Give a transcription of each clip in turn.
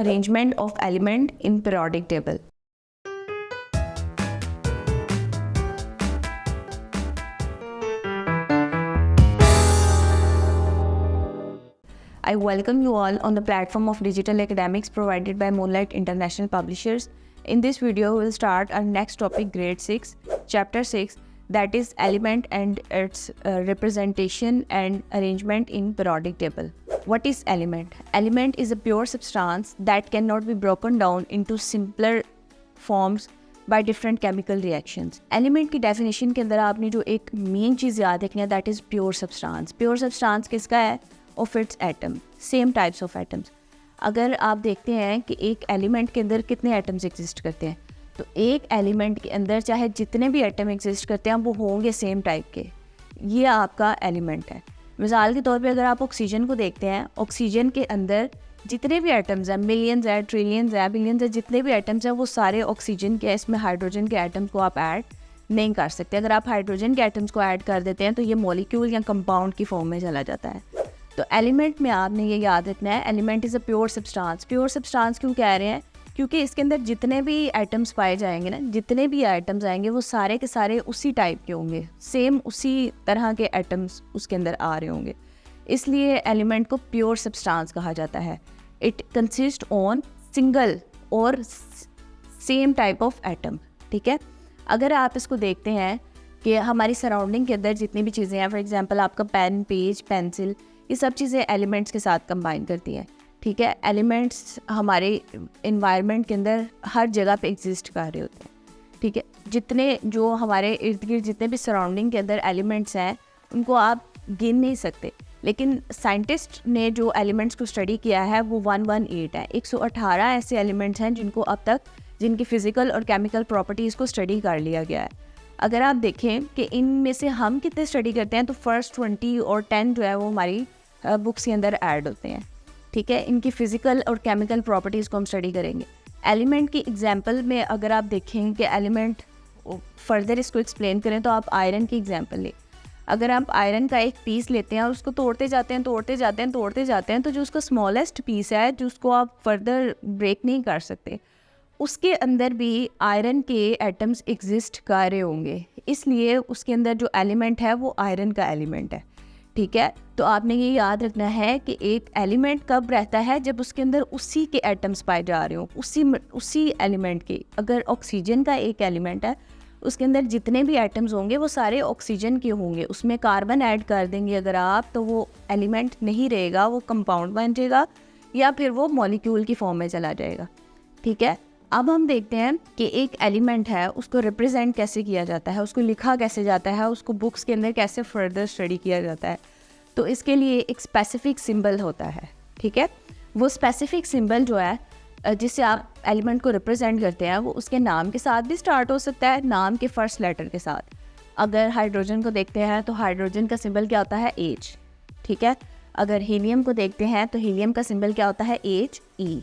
arrangement of element in periodic table. I welcome you all on the platform of digital academics provided by Moonlight International Publishers. In this video, we will start our next topic, grade 6, chapter 6, that is element and its representation and arrangement in periodic table. What is element? Element is a pure substance that cannot be broken down into simpler forms by different chemical reactions. Element की definition के अंदर आपने जो एक main चीज़ याद रखनी है, that is pure substance. Pure substance किसका है? Of its atom. Same types of atoms. अगर आप देखते हैं कि एक एलिमेंट के अंदर कितने एटम्स एग्जिस्ट करते हैं, तो एक एलिमेंट के अंदर चाहे जितने भी एटम एग्जिस्ट करते हैं वो होंगे सेम टाइप के. ये आपका एलिमेंट है. मिसाल के तौर पे अगर आप ऑक्सीजन को देखते हैं, ऑक्सीजन के अंदर जितने भी एटम्स हैं, मिलियंस है, ट्रिलियंस है, बिलियंस है, जितने भी एटम्स हैं वो सारे ऑक्सीजन के. इसमें हाइड्रोजन के एटम्स को आप ऐड नहीं कर सकते. अगर आप हाइड्रोजन के एटम्स को ऐड कर देते हैं तो ये मॉलिक्यूल या कंपाउंड की फॉर्म में चला जाता है. तो एलिमेंट में आपने ये याद रखना है, element is a pure substance. Pure substance क्यों कह रहे हैं? क्योंकि इसके अंदर जितने भी एटम्स पाए जाएंगे ना, जितने भी एटम्स आएंगे वो सारे के सारे उसी टाइप के होंगे, सेम उसी तरह के एटम्स उसके अंदर आ रहे होंगे. इसलिए एलिमेंट को प्योर सब्सटेंस कहा जाता है. इट कंसिस्ट ऑन सिंगल और सेम टाइप ऑफ एटम. ठीक है. अगर आप इसको देखते हैं कि हमारी सराउंडिंग के अंदर जितनी भी चीज़ें हैं, फॉर एग्जांपल आपका पेन, पेज, पेंसिल, ये सब चीज़ें एलिमेंट्स के साथ कंबाइन करती हैं. ठीक है. एलिमेंट्स हमारे इन्वायरमेंट के अंदर हर जगह पे एग्जिस्ट कर रहे होते हैं. ठीक है. जितने जो हमारे इर्द गिर्द जितने भी सराउंडिंग के अंदर एलिमेंट्स हैं उनको आप गिन नहीं सकते, लेकिन साइंटिस्ट ने जो एलिमेंट्स को स्टडी किया है वो 118 है. 118 ऐसे एलिमेंट्स हैं जिनको अब तक जिनकी फ़िज़िकल और केमिकल प्रॉपर्टीज़ को स्टडी कर लिया गया है. अगर आप देखें कि इनमें से हम कितने स्टडी करते हैं तो फर्स्ट 20 और 10 जो है वो हमारी बुक्स के अंदर ऐड होते हैं. ठीक है. इनकी फ़िज़िकल और केमिकल प्रॉपर्टीज़ को हम स्टडी करेंगे. एलिमेंट की एग्जांपल में अगर आप देखें कि एलिमेंट फर्दर इसको एक्सप्लेन करें तो आप आयरन की एग्जांपल लें. अगर आप आयरन का एक पीस लेते हैं और उसको तोड़ते जाते हैं तो जो उसका स्मॉलेस्ट पीस है, जो उसको आप फर्दर ब्रेक नहीं कर सकते, उसके अंदर भी आयरन के एटम्स एग्जिस्ट कर रहे होंगे. इसलिए उसके अंदर जो एलिमेंट है वो आयरन का एलिमेंट है. ठीक है. तो आपने ये याद रखना है कि एक एलिमेंट कब रहता है? जब उसके अंदर उसी के एटम्स पाए जा रहे हों, उसी एलिमेंट के. अगर ऑक्सीजन का एक एलिमेंट है, उसके अंदर जितने भी एटम्स होंगे वो सारे ऑक्सीजन के होंगे. उसमें कार्बन ऐड कर देंगे अगर आप, तो वो एलिमेंट नहीं रहेगा, वो कंपाउंड बन जाएगा या फिर वो मॉलिक्यूल की फॉर्म में चला जाएगा. ठीक है. अब हम देखते हैं कि एक एलिमेंट है उसको रिप्रेजेंट कैसे किया जाता है, उसको लिखा कैसे जाता है, उसको बुक्स के अंदर कैसे फर्दर स्टडी किया जाता है. तो इसके लिए एक स्पेसिफिक सिंबल होता है. ठीक है. वो स्पेसिफिक सिंबल जो है जिससे आप एलिमेंट को रिप्रेजेंट करते हैं वो उसके नाम के साथ भी स्टार्ट हो सकता है, नाम के फर्स्ट लेटर के साथ. अगर हाइड्रोजन को देखते हैं तो हाइड्रोजन का सिंबल क्या होता है? H. ठीक है. अगर हीलियम को देखते हैं तो हीलियम का सिंबल क्या होता है? HE.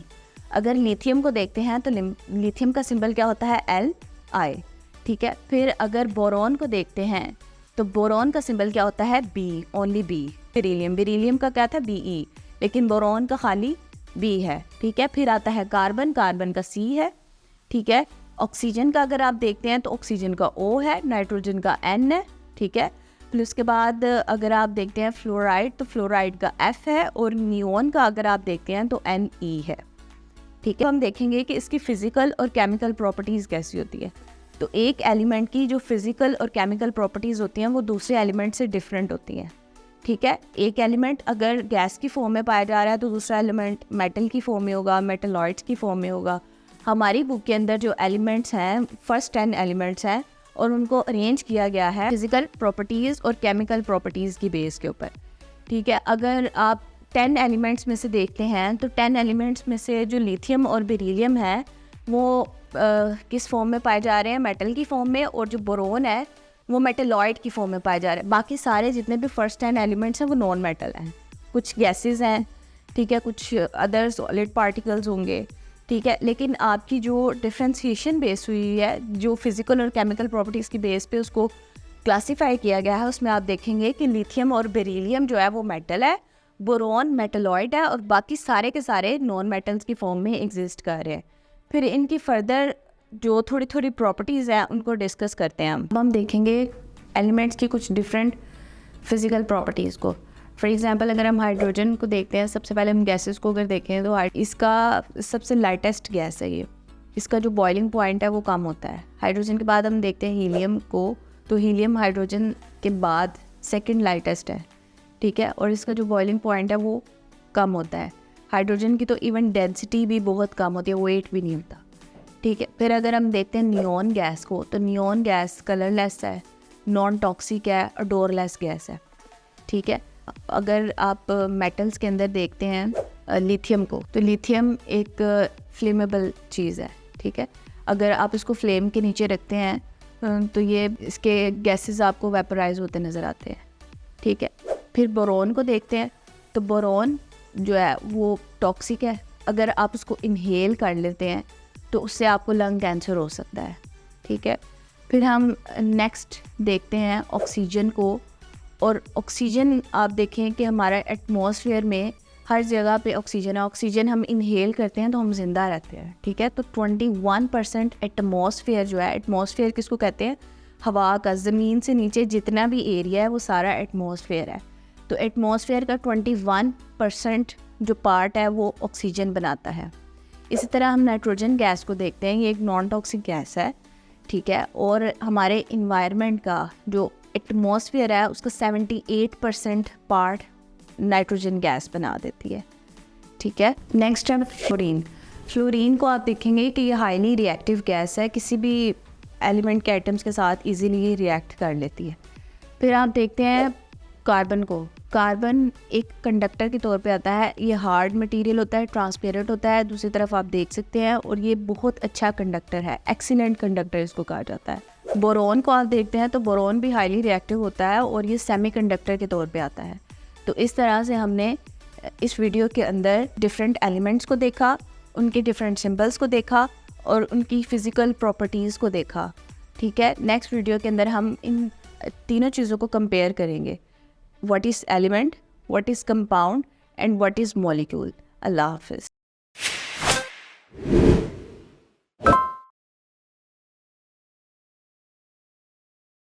अगर लिथियम को देखते हैं तो लिथियम का सिंबल क्या होता है? Li. ठीक है. फिर अगर बोरॉन को देखते हैं तो बोरॉन का सिंबल क्या होता है? B. Only B. बेरिलियम का क्या था? Be. लेकिन बोरॉन का खाली B है. ठीक है. फिर आता है कार्बन का C है. ठीक है. ऑक्सीजन का अगर आप देखते हैं तो ऑक्सीजन का O है, नाइट्रोजन का N है. ठीक है. फिर उसके बाद अगर आप देखते हैं फ्लोराइड तो फ्लोराइड का F है और नियोन का अगर आप देखते हैं तो Ne है. ठीक है. हम देखेंगे कि इसकी फ़िज़िकल और केमिकल प्रॉपर्टीज़ कैसी होती है. तो एक एलिमेंट की जो फ़िज़िकल और केमिकल प्रॉपर्टीज़ होती हैं वो दूसरे एलिमेंट से डिफरेंट होती हैं. ठीक है. एक एलिमेंट अगर गैस की फॉर्म में पाया जा रहा है तो दूसरा एलिमेंट मेटल की फॉर्म में होगा, मेटलॉइड्स की फॉर्म में होगा. हमारी बुक के अंदर जो एलिमेंट्स हैं, फर्स्ट 10 एलिमेंट्स हैं और उनको अरेंज किया गया है फिज़िकल प्रॉपर्टीज़ और केमिकल प्रॉपर्टीज़ की बेस के ऊपर. ठीक है. अगर आप 10 एलिमेंट्स में से देखते हैं तो 10 एलिमेंट्स में से जो लिथियम और बेरिलियम है वो किस फॉर्म में पाए जा रहे हैं? मेटल की फॉर्म में. और जो बोरोन है वो मेटलॉइड की फॉर्म में पाए जा रहे हैं. बाकी सारे जितने भी फर्स्ट 10 एलिमेंट्स हैं वो नॉन मेटल हैं. कुछ गैसेस हैं. ठीक है. कुछ अदर सॉलिड पार्टिकल्स होंगे. ठीक है। लेकिन आपकी जो डिफ्रेंशिएशन बेस हुई है, जो फिज़िकल और केमिकल प्रॉपर्टीज़ की बेस पे उसको क्लासीफाई किया गया है, उसमें आप देखेंगे कि लिथियम और बेरिलियम जो है वो मेटल है बोरॉन मेटलॉइड है और बाकी सारे के सारे नॉन मेटल्स की फॉर्म में एग्जिस्ट कर रहे हैं। फिर इनकी फर्दर जो थोड़ी थोड़ी प्रॉपर्टीज़ हैं उनको डिस्कस करते हैं। अब हम देखेंगे एलिमेंट्स की कुछ डिफरेंट फिज़िकल प्रॉपर्टीज़ को। फॉर एग्जांपल अगर हम हाइड्रोजन को देखते हैं, सबसे पहले हम गैसेस को अगर देखें तो इसका सबसे लाइटेस्ट गैस है ये, इसका जो बॉइलिंग पॉइंट है वो कम होता है। हाइड्रोजन के बाद हम देखते हैं हीलियम को, तो हीलियम हाइड्रोजन के बाद सेकंड लाइटेस्ट है, ठीक है, और इसका जो बॉइलिंग पॉइंट है वो कम होता है। हाइड्रोजन की तो इवन डेंसिटी भी बहुत कम होती है, वेट भी नहीं होता, ठीक है। फिर अगर हम देखते हैं नियॉन गैस को, तो नियॉन गैस कलरलेस है, नॉन टॉक्सिक है, अडोरलेस गैस है, ठीक है। अगर आप मेटल्स के अंदर देखते हैं लिथियम को, तो लिथियम एक फ्लेमेबल चीज़ है, ठीक है। अगर आप इसको फ्लेम के नीचे रखते हैं तो ये इसके गैसेस आपको वेपराइज होते नज़र आते हैं, ठीक है। फिर बोरॉन को देखते हैं, तो बोरॉन जो है वो टॉक्सिक है। अगर आप उसको इनहेल कर लेते हैं तो उससे आपको लंग कैंसर हो सकता है, ठीक है। फिर हम नेक्स्ट देखते हैं ऑक्सीजन को, और ऑक्सीजन आप देखें कि हमारा एटमॉस्फेयर में हर जगह पे ऑक्सीजन है। ऑक्सीजन हम इनहेल करते हैं तो हम ज़िंदा रहते हैं, ठीक है। तो 21% एटमॉस्फेयर जो है, एटमॉस्फेयर किसको कहते हैं, हवा का, ज़मीन से नीचे जितना भी एरिया है वो सारा एटमॉस्फेयर है। तो एटमॉस्फेयर का 21% जो पार्ट है वो ऑक्सीजन बनाता है। इसी तरह हम नाइट्रोजन गैस को देखते हैं, ये एक नॉन टॉक्सिक गैस है, ठीक है, और हमारे इन्वायरमेंट का जो एटमॉस्फेयर है उसका 78% पार्ट नाइट्रोजन गैस बना देती है, ठीक है। नेक्स्ट है फ्लोरीन। फ्लोरीन को आप देखेंगे कि ये हाईली रिएक्टिव गैस है, किसी भी एलिमेंट के आइटम्स के साथ इजीली रिएक्ट कर लेती है। फिर आप देखते हैं कार्बन को। कार्बन एक कंडक्टर के तौर पे आता है, ये हार्ड मटेरियल होता है, ट्रांसपेरेंट होता है, दूसरी तरफ आप देख सकते हैं, और ये बहुत अच्छा कंडक्टर है, एक्सीलेंट कंडक्टर इसको कहा जाता है। बोरॉन को आप देखते हैं तो बोरॉन भी हाईली रिएक्टिव होता है और ये सेमीकंडक्टर के तौर पे आता है। तो इस तरह से हमने इस वीडियो के अंदर डिफरेंट एलिमेंट्स को देखा, उनके डिफरेंट सिंबल्स को देखा और उनकी फ़िज़िकल प्रॉपर्टीज़ को देखा, ठीक है। नेक्स्ट वीडियो के अंदर हम इन तीनों चीज़ों को कंपेयर करेंगे, what is element, what is compound and what is molecule. Allah Hafiz.